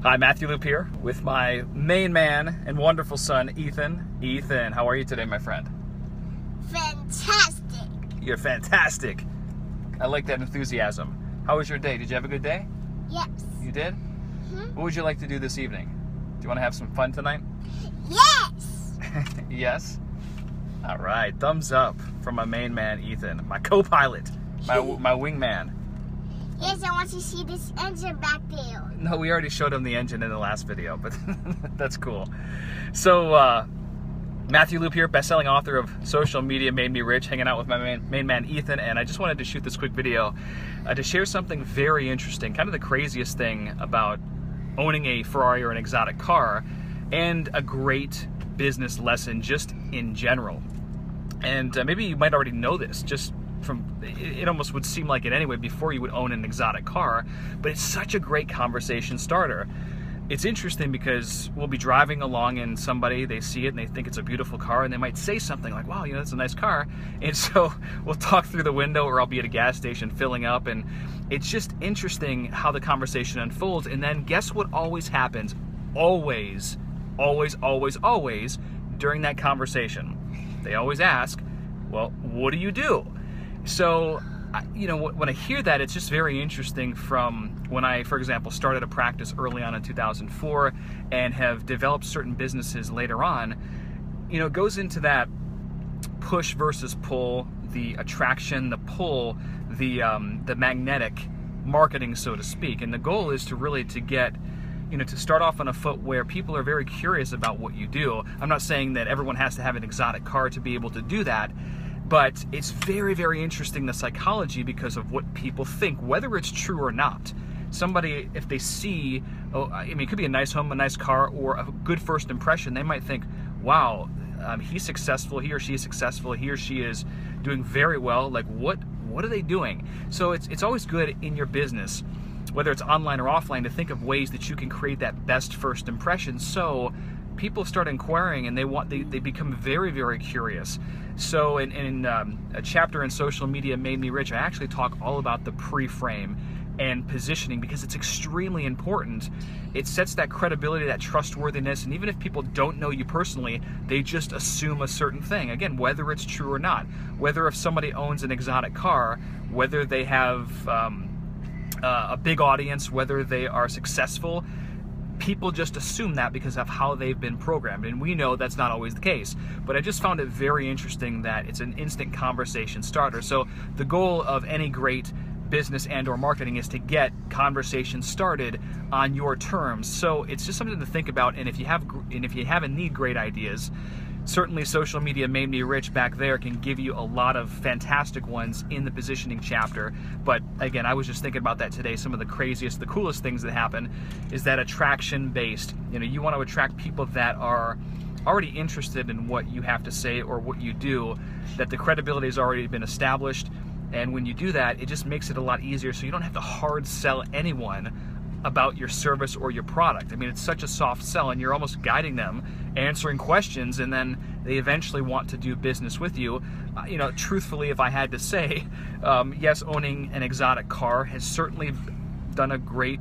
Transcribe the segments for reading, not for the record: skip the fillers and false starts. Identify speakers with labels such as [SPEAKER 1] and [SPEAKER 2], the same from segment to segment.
[SPEAKER 1] Hi, Matthew Loop here with my main man and wonderful son, Ethan. Ethan, how are you today, my friend?
[SPEAKER 2] Fantastic.
[SPEAKER 1] You're fantastic. I like that enthusiasm. How was your day? Did you have a good day?
[SPEAKER 2] Yes.
[SPEAKER 1] You did?
[SPEAKER 2] Mm-hmm.
[SPEAKER 1] What would you like to do this evening? Do you want to have some fun tonight?
[SPEAKER 2] Yes.
[SPEAKER 1] Yes? All right, thumbs up from my main man, Ethan, my co-pilot, my wingman.
[SPEAKER 2] Yes, I want to see this engine back there.
[SPEAKER 1] No, we already showed him the engine in the last video, but that's cool. So, Matthew Loop here, best-selling author of Social Media Made Me Rich, hanging out with my main man, Ethan, and I just wanted to shoot this quick video to share something very interesting, kind of the craziest thing about owning a Ferrari or an exotic car, and a great business lesson just in general. And maybe you might already know this, just from, it almost would seem like it anyway before you would own an exotic car, but it's such a great conversation starter. It's interesting because we'll be driving along and somebody, they see it and they think it's a beautiful car and they might say something like, wow, you know, that's a nice car. And so we'll talk through the window, or I'll be at a gas station filling up, and it's just interesting how the conversation unfolds. And then guess what always happens? Always during that conversation, they always ask, well, what do you do? So, you know, when I hear that, it's just very interesting from when I, for example, started a practice early on in 2004 and have developed certain businesses later on. You know, it goes into that push versus pull, the attraction, the pull, the magnetic marketing, so to speak. And the goal is to really to get, you know, to start off on a foot where people are very curious about what you do. I'm not saying that everyone has to have an exotic car to be able to do that, but it's very, very interesting, the psychology, because of what people think, whether it's true or not. Somebody, if they see, oh, I mean, it could be a nice home, a nice car, or a good first impression, they might think, wow, he's successful, he or she is successful, he or she is doing very well, like what are they doing? So it's always good in your business, whether it's online or offline, to think of ways that you can create that best first impression, so people start inquiring and they become very, very curious. So in a chapter in Social Media Made Me Rich, I actually talk all about the pre-frame and positioning, because it's extremely important. It sets that credibility, that trustworthiness, and even if people don't know you personally, they just assume a certain thing. Again, whether it's true or not, whether if somebody owns an exotic car, whether they have a big audience, whether they are successful, people just assume that because of how they've been programmed, and we know that's not always the case. But I just found it very interesting that it's an instant conversation starter. So the goal of any great business and or marketing is to get conversation started on your terms. So it's just something to think about, and if you have and need great ideas, certainly Social Media Made Me Rich back there can give you a lot of fantastic ones in the positioning chapter. But again, I was just thinking about that today. Some of the craziest, the coolest things that happen is that attraction based. You know, you want to attract people that are already interested in what you have to say or what you do, that the credibility has already been established. And when you do that, it just makes it a lot easier, so you don't have to hard sell anyone about your service or your product. I mean, it's such a soft sell, and you're almost guiding them, answering questions, and then they eventually want to do business with you. You know, truthfully, if I had to say, yes, owning an exotic car has certainly done a great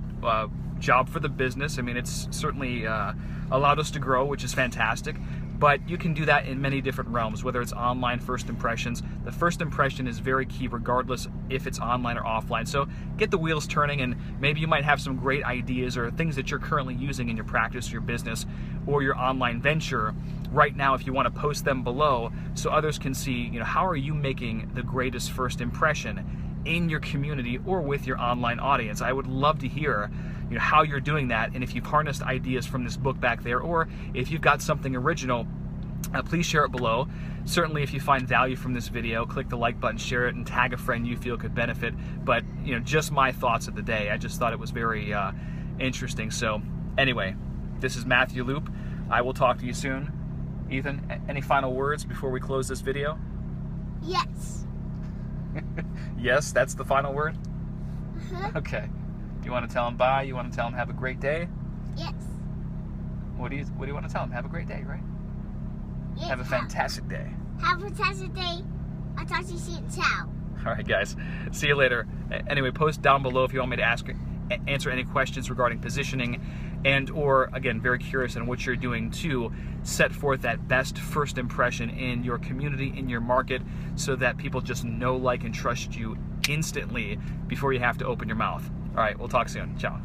[SPEAKER 1] job for the business. I mean, it's certainly allowed us to grow, which is fantastic. But you can do that in many different realms, whether it's online first impressions. The first impression is very key regardless if it's online or offline. So get the wheels turning, and maybe you might have some great ideas or things that you're currently using in your practice, your business, or your online venture right now. If you want to post them below so others can see, you know, how are you making the greatest first impression in your community or with your online audience. I would love to hear, you know, how you're doing that, and if you've harnessed ideas from this book back there, or if you've got something original, please share it below. Certainly, if you find value from this video, click the like button, share it, and tag a friend you feel could benefit. But, you know, just my thoughts of the day. I just thought it was very interesting. So anyway, this is Matthew Loop. I will talk to you soon. Ethan, any final words before we close this video?
[SPEAKER 2] Yes.
[SPEAKER 1] Yes, that's the final word?
[SPEAKER 2] Uh-huh.
[SPEAKER 1] Okay. You want to tell them bye? You want to tell them have a great day?
[SPEAKER 2] Yes.
[SPEAKER 1] What do you want to tell them? Have a great day, right?
[SPEAKER 2] Yes.
[SPEAKER 1] Have a fantastic day.
[SPEAKER 2] Have a fantastic day. I'll talk to you soon. Ciao.
[SPEAKER 1] All right, guys. See you later. Anyway, post down below if you want me to ask answer any questions regarding positioning, and or, again, very curious on what you're doing to set forth that best first impression in your community, in your market, so that people just know, like, and trust you instantly before you have to open your mouth. All right, we'll talk soon. Ciao.